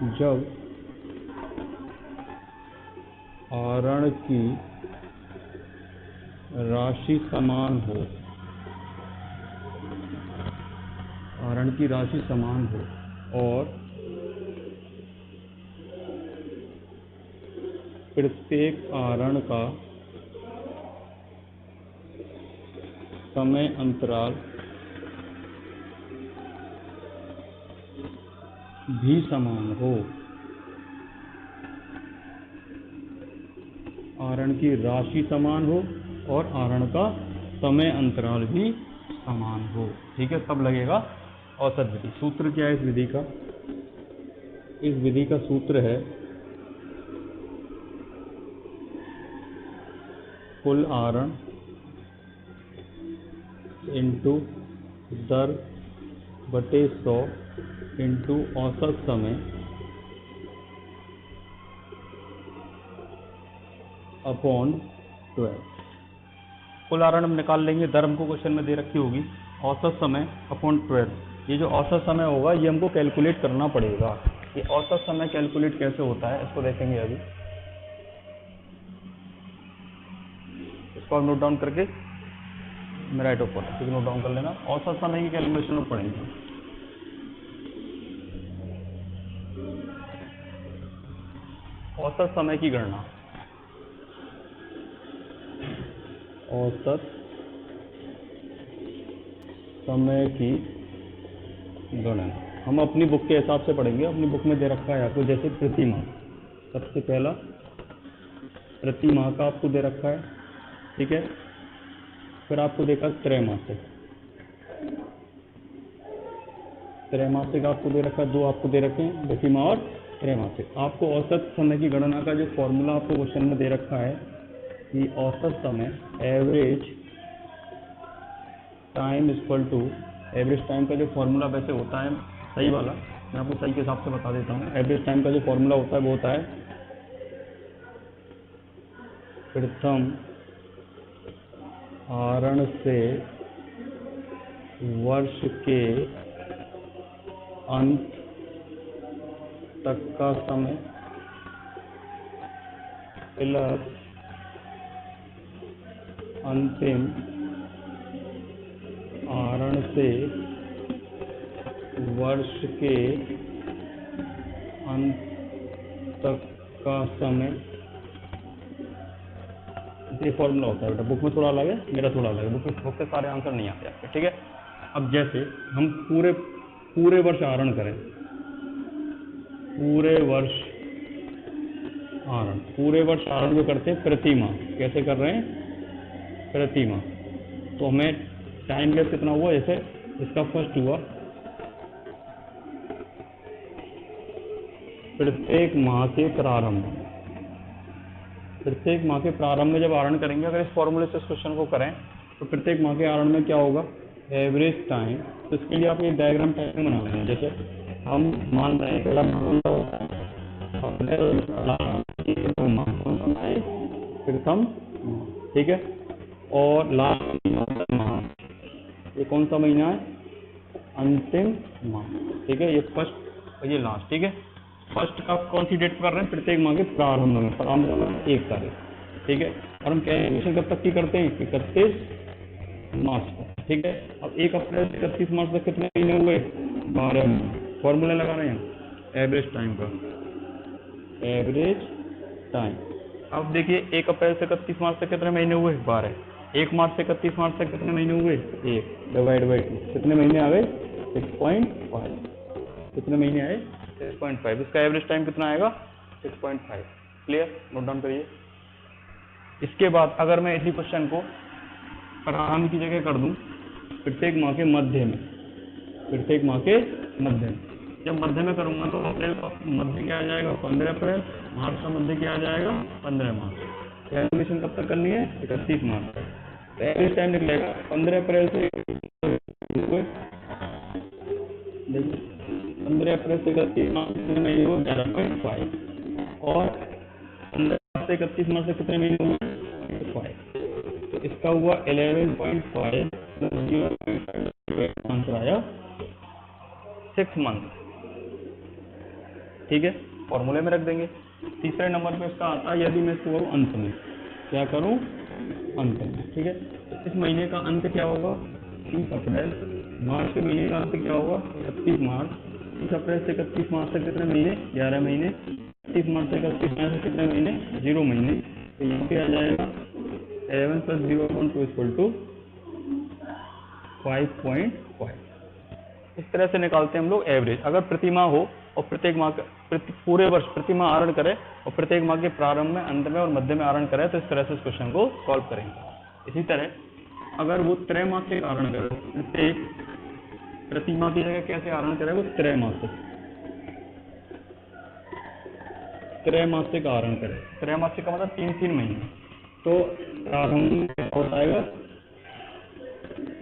जब आरण की राशि समान हो, आरण की राशि समान हो और प्रत्येक आरण का समय अंतराल भी समान हो। आरण की राशि समान हो और आरण का समय अंतराल भी समान हो। ठीक है, तब लगेगा औसत विधि। सूत्र क्या है इस विधि का? इस विधि का सूत्र है कुल आरण इंटू दर बटे 100 इंटू औसत समय अपॉन 12। कुल आरण हम निकाल लेंगे, दर हमको क्वेश्चन में दे रखी होगी, औसत समय अपॉन 12। ये जो औसत समय होगा ये हमको कैलकुलेट करना पड़ेगा। ये औसत समय कैलकुलेट कैसे होता है इसको देखेंगे अभी। इसको आप नोट डाउन करके मैं राइट ऑफ कर नोट डाउन कर लेना। औसत समय की कैलकुलेशन में पढ़ेंगे। औसत समय की गणना, औसत समय की गणना हम अपनी बुक के हिसाब से पढ़ेंगे। अपनी बुक में दे रखा है आपको, जैसे प्रति माह, सबसे पहला प्रति माह का आपको दे रखा है, ठीक है। फिर आपको देखा त्रैमासिक, त्रैमासिक आपको दे रखा है, दो आपको दे रखे हैं, प्रति माह और त्रैमासिक। आपको औसत समय की गणना का जो फॉर्मूला आपको क्वेश्चन में दे रखा है कि औसत समय average time equal to, average time का जो फॉर्मूला वैसे होता है सही वाला, मैं आपको सही के हिसाब से बता देता हूँ। एवरेज टाइम का जो फॉर्मूला होता है वो होता है प्रथम आरण से वर्ष के अंत तक का समय प्लस अंतिम आरण से वर्ष के अंत तक का समय। ये फॉर्मूला होता है बेटा, बुक में थोड़ा अलग है, मेरा थोड़ा अलग है। बुक से सारे आंसर नहीं आते आपके, ठीक है। अब जैसे हम पूरे वर्ष आरण करें, पूरे वर्ष आरण जो करते हैं प्रति माह, कैसे कर रहे हैं? प्रति माह। तो हमें टाइम गैप कितना हुआ? जैसे इसका फर्स्ट हुआ प्रत्येक माह के प्रारंभ में जब आरण करेंगे, अगर इस फॉर्मूले से इस क्वेश्चन को करें तो प्रत्येक माह के आरण में क्या होगा? Average time. तो इसके लिए आप ये डायग्राम टाइप में बना लेंगे। जैसे हम मान रहे हैं पहला प्रथम, ठीक है, और लास्ट माह, ये कौन सा महीना है? अंतिम माह, ठीक है। ये फर्स्ट और ये लास्ट, ठीक है। फर्स्ट का कौन सी डेट पर कर रहे हैं? प्रत्येक माह के प्रारंभ में, 1 तारीख, ठीक है। और हम कैलकुलेशन कब तक की करते हैं? 31 मार्च तक, ठीक है। अब 1 अप्रैल से 31 मार्च तक कितने महीने हुए? 12 महीने। फॉर्मूला लगा रहे हैं एवरेज टाइम का, एवरेज टाइम। अब देखिए 1 अप्रैल से 31 मार्च तक कितने महीने हुए? 12। 1 मार्च से 31 मार्च तक कितने महीने हुए? 1 डिवाइड बाई 2, कितने महीने आ गए? 6.5। कितने महीने आए? 6.5। इसका एवरेज टाइम कितना आएगा? 6.5। क्लियर? नोट डाउन करिए। इसके बाद अगर मैं इसी क्वेश्चन को प्रारंभ की जगह कर दूं प्रत्येक माह के मध्य में, जब मध्य में करूंगा तो अप्रैल का मध्य क्या आ जाएगा? 15 अप्रैल। मार्च का मध्य क्या आ जाएगा? 15 मार्च। कैलकुलेशन कब तक करनी है? 31 मार्च तक। तो एवरेज टाइम निकलेगा 15 अप्रैल से 31 मार्च कितने महीने हुए? 11.5। और 15 से 31 मार्च से कितने महीने हुए? 5। तो इसका हुआ 11.5 आंसर आया 6 मंथ, ठीक है, फॉर्मूले में रख देंगे। तीसरे नंबर पे इसका आता है यदि मैं इसको करूँ अंत में, क्या करूँ अंत में, ठीक है। इस महीने का अंत क्या होगा 30 अप्रैल, मार्च के महीने का अंत क्या होगा 31 मार्च, 30 अप्रैल से 31 मार्च तक कितने महीने 11 महीने, 30 मार्च से 31 मार्च तक कितने महीने 0 महीने। तो यहाँ पे आ जाएगा 11 + 0/2 = 5.5। इस तरह से निकालते हैं हम लोग एवरेज। अगर प्रति माह हो और प्रत्येक माह पूरे वर्ष प्रति माह आहरण करें और प्रत्येक माह के प्रारंभ में, अंत में और मध्य में आहरण करें तो इस तरह से इस क्वेश्चन को सॉल्व करेंगे। इसी तरह अगर वो त्रैमासिक आहरण करे, प्रत्येक प्रति माह की जगह कैसे आहरण करे वो त्रैमासिक आहरण करे। त्रैमासिक का मतलब 3-3 महीने। तो प्रारंभ में क्या हो जाएगा,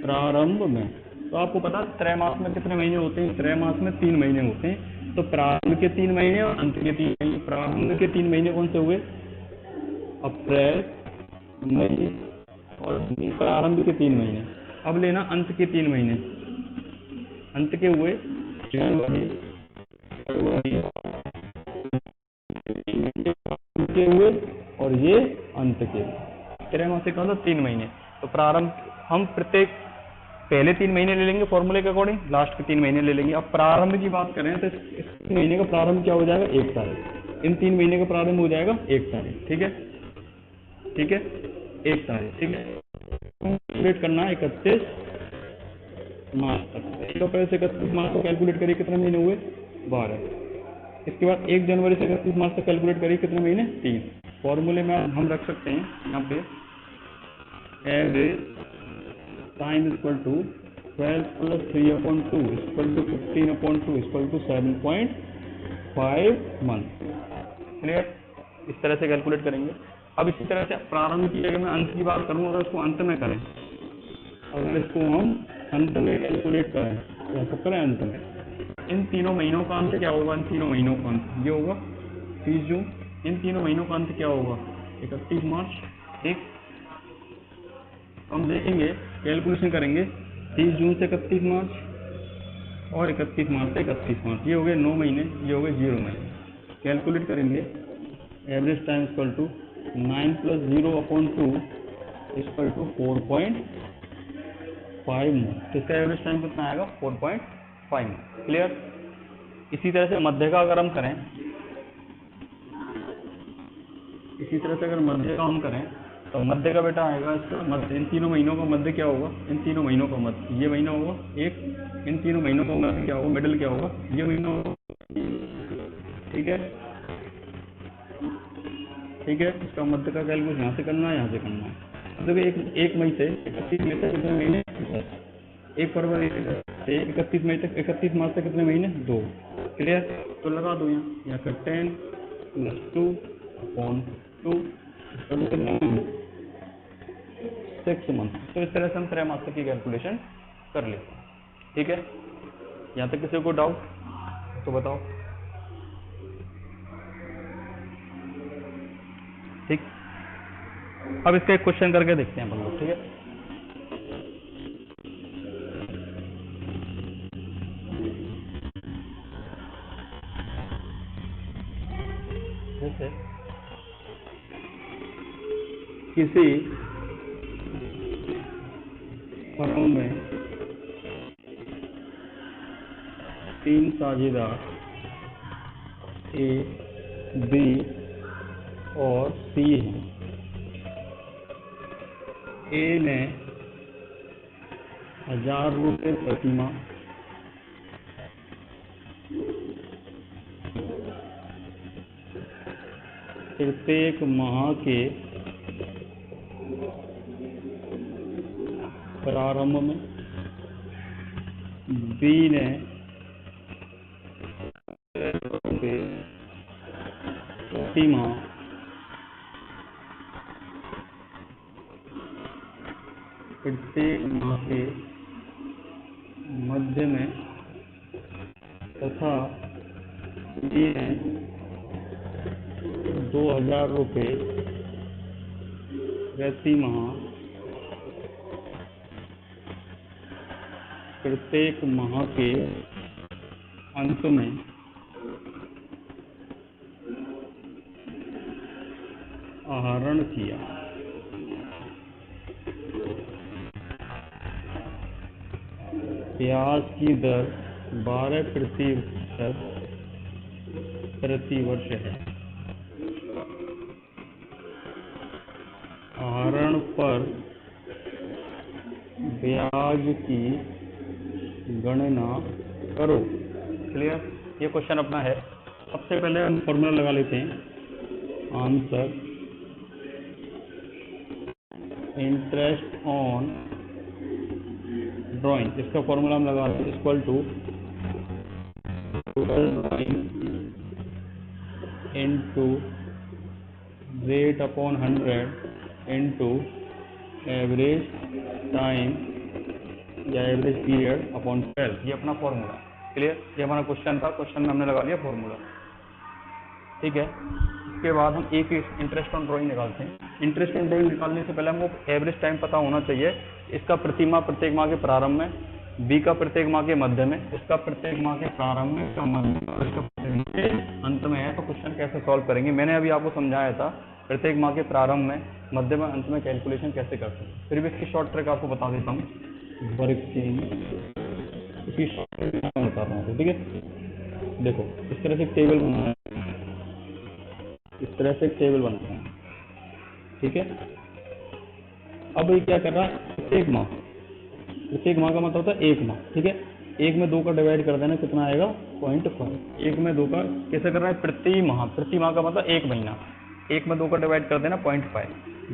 प्रारंभ में तो आपको पता त्रैमास में कितने महीने होते हैं, त्रैमास में 3 महीने होते हैं। तो प्रारंभ के 3 महीने और अंत के 3 महीने। प्रारंभ के 3 महीने कौन से हुए अप्रैल, मई और प्रारंभ के 3 महीने। अब लेना अंत के 3 महीने, अंत के हुए जनवरी, फरवरी के हुए और ये अंत के। त्रैमासिक का मतलब 3 महीने। तो प्रारंभ हम प्रत्येक पहले 3 महीने ले लेंगे फॉर्मूले के अकॉर्डिंग, लास्ट के 3 महीने ले लेंगे। अब प्रारंभ की बात करें तो इस महीने का प्रारंभ क्या हो जाएगा 1 तारीख, इन 3 महीने का प्रारंभ हो जाएगा 1 तारीख, ठीक है, ठीक है 1 तारीख, ठीक है। कैलकुलेट करना है 31 मार्च तक। 1 अप्रैल से 31 मार्च तक कैलकुलेट करिए कितने महीने हुए 12। इसके बाद 1 जनवरी से 31 मार्च तक कैलकुलेट करिए कितने महीने 3। फॉर्मूले में हम रख सकते हैं यहाँ पे average time equal to 12 + 3/2 = 15/2 = 7.5 month. Clear, इस तरह से कैलकुलेट करेंगे। अब इसी तरह से प्रारंभ की जगह मैं अंत की बात करूँ, अगर इसको अंत में करें, अगर इसको हम अंत में कैलकुलेट करें तो कब करें अंत में, इन तीनों महीनों का अंत क्या होगा, इन तीनों महीनों का अंत ये होगा 30 जून, इन तीनों महीनों का अंत क्या होगा 31 मार्च। ठीक, हम देखेंगे कैलकुलेशन करेंगे 30 जून से 31 मार्च और 31 मार्च से 31 मार्च, ये हो गए 9 महीने, ये हो गए 0 महीने। कैलकुलेट करेंगे average time equal to 9 + 0/2 = 4.5 month. इसका एवरेज टाइम कितना आएगा 4.5 मंथ। क्लियर। इसी तरह से मध्य का अगर हम करें, इसी तरह से अगर मध्य का हम करें तो मध्य का बेटा आएगा इसका मध्य, इन तीनों महीनों का मध्य क्या होगा, इन तीनों महीनों का मध्य ये महीना होगा एक, इन तीनों महीनों का मध्य क्या होगा, मिडिल क्या होगा ये महीना होगा। ठीक है, ठीक है, इसका मध्य का कैलकुलेशन यहाँ से करना है, यहाँ से करना है। देखो एक मई से 31 मई तक कितने महीने 1 फरवरी से 31 मई तक 31 मार्च तक कितने महीने 2। क्लियर, तो लगा दो यहाँ पर 10 + 2/2 6 मंथ। तो इस तरह से हम त्रैमासिक की कैलकुलेशन कर लेते हैं। ठीक है, यहाँ तक किसी को डाउट तो बताओ। ठीक, अब इसका एक क्वेश्चन करके देखते हैं हम लोग। ठीक है, जैसे किसी फर्म में 3 साझेदार ए, बी और सी हैं। ए ने 1000 रुपये प्रति माह, प्रत्येक माह के प्रारंभ में, बी ने प्रति माह प्रत्येक माह के मध्य में तथा डी ने 2000 रुपये प्रति माह प्रत्येक माह के अंत में आहरण किया। ब्याज की दर 12% प्रति वर्ष है। आहरण पर ब्याज की गणना करो। क्लियर? ये क्वेश्चन अपना है। सबसे पहले हम फॉर्मूला लगा लेते हैं। आंसर इंटरेस्ट ऑन ड्राइंग, इसका फॉर्मूला हम लगा लेते हैं equal to into rate upon 100 into average time या एवरेज पीरियड अपॉन 12। ये अपना फॉर्मूला। क्लियर? ये हमारा क्वेश्चन था, क्वेश्चन में हमने लगा लिया फॉर्मूला। ठीक है, इसके बाद हम एक इंटरेस्ट ऑन ड्राइंग निकालते हैं। इंटरेस्ट ऑन ड्राइंग निकालने से पहले हमको एवरेज टाइम पता होना चाहिए। इसका प्रति माह प्रत्येक माह के प्रारंभ में, बी का प्रत्येक माह के मध्य में, इसका प्रत्येक माह के प्रारंभ में, इसका मध्य में और इसका प्रत्येक माह के अंत में है। तो क्वेश्चन कैसे सॉल्व करेंगे, मैंने अभी आपको समझाया था। प्रत्येक माह के प्रारंभ में, मध्य में, अंत में कैलकुलेशन कैसे करते हैं। फिर भी इसकी शॉर्ट ट्रिक आपको बता देता हूँ। वर्किंग इसकी शॉर्ट ट्रिक बता रहा हूँ। ठीक है, देखो इस तरह से एक टेबल बनाना है, इस तरह से एक टेबल बनाना है। ठीक है, अब ये क्या कर रहा है, प्रत्येक माह का मतलब होता है एक माह। ठीक है, एक में 2 का डिवाइड कर देना, कितना आएगा 0.5। एक में 2 का कैसे कर रहा है, प्रति माह का मतलब एक महीना, एक में 2 का डिवाइड कर देना 0.5।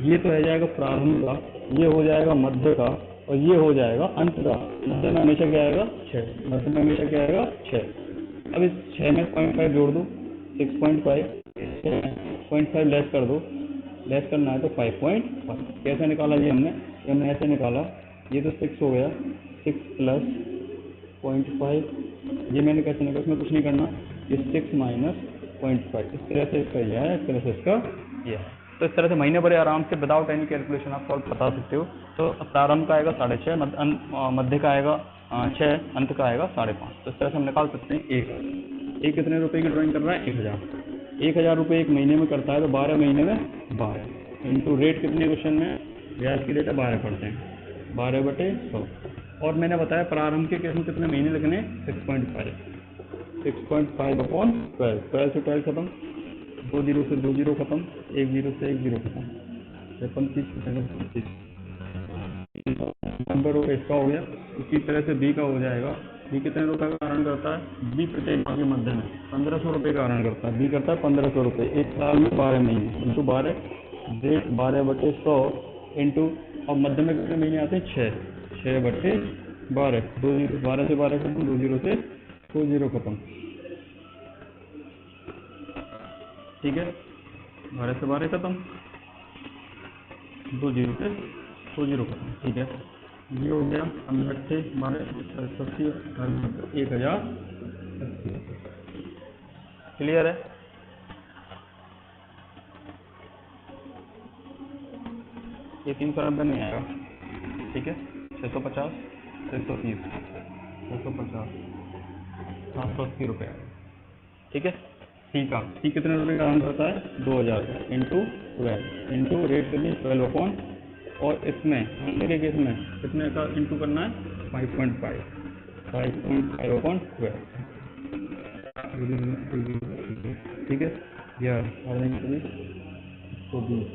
ये तो रह जाएगा प्रारंभ का, ये हो जाएगा मध्य का और ये हो जाएगा अंत का। मध्य में हमेशा क्या आएगा 6, मध्य में हमेशा क्या आएगा 6। अब इस 6 में 0.5 जोड़ दो, 6.5, 0.5 लेस कर दो, लेस करना है तो 5.5। कैसे निकाला ये हमने ऐसे निकाला। ये तो 6 हो गया, 6 प्लस 0.5। ये मैंने कैसे निकाला, इसमें कुछ नहीं करना, ये 6 माइनस 0.5। इस तरह से इसका यह है, इस तरह से इसका यह है। तो इस तरह से महीने भर आराम से विदाउट एनी कैलकुलेशन आप सॉल्व बता सकते हो। तो प्रारंभ का आएगा 6.5, मध्य का आएगा 6, अंत का आएगा 5.5। तो इस तरह से हम निकाल सकते हैं। एक कितने रुपए की ड्राइंग कर रहा है, 1000। 1000 रुपये एक महीने में करता है, तो 12 महीने में 12 इंटू रेट कितने क्वेश्चन में, ब्याज की रेट है 12%, 12/100। और मैंने बताया प्रारंभ के केस में कितने महीने लगने, 6.5 अपॉन 12। 12 से 12 खत्म, 2 जीरो से 2 जीरो खत्म, 1 जीरो से 1 जीरो खत्म, 25 नंबर रुपये इसका हो गया। इसी तरह से बी का हो जाएगा। बी कितने रुपए का अर्न करता है, बी प्रत्येक माह के मध्य में 1500 रुपये का अर्न करता है। बी करता है 1500 रुपये, एक साल में 12 महीने इंटू 12, रेट 12/100 इंटू, और मध्य में कितने महीने आते हैं 6, 6/12, 2 जीरो, 12 से 12 खत्म, 2 जीरो से 2 जीरो खत्म। ठीक है, 12 से 12 खत्म, 2 जीरो से 2 जीरो खत्म। ठीक है, ये हो गया 80, 1080। क्लियर है? ये 390 नहीं आएगा। ठीक है, 650, 630, 650, 780 रुपये। ठीक है, सी का, सी कितने रुपये का अर्न करता है, 2000 इंटू 12 इंटू रेट कितनी 12 अपॉन, और इसमें मेरे केस में कितने का इंटू करना है, 5.5 अपॉन 12। ठीक है, यह तो 20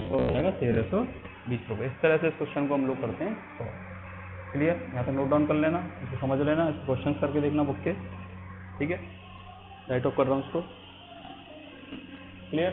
हो जाएगा 1320 रुपये। इस तरह से इस क्वेश्चन को हम लोग करते हैं। क्लियर? यहाँ पे नोट डाउन कर लेना, इसको समझ लेना, इस क्वेश्चन करके देखना बुक के। ठीक है, राइट ऑफ कर रहा हूँ उसको। क्लियर?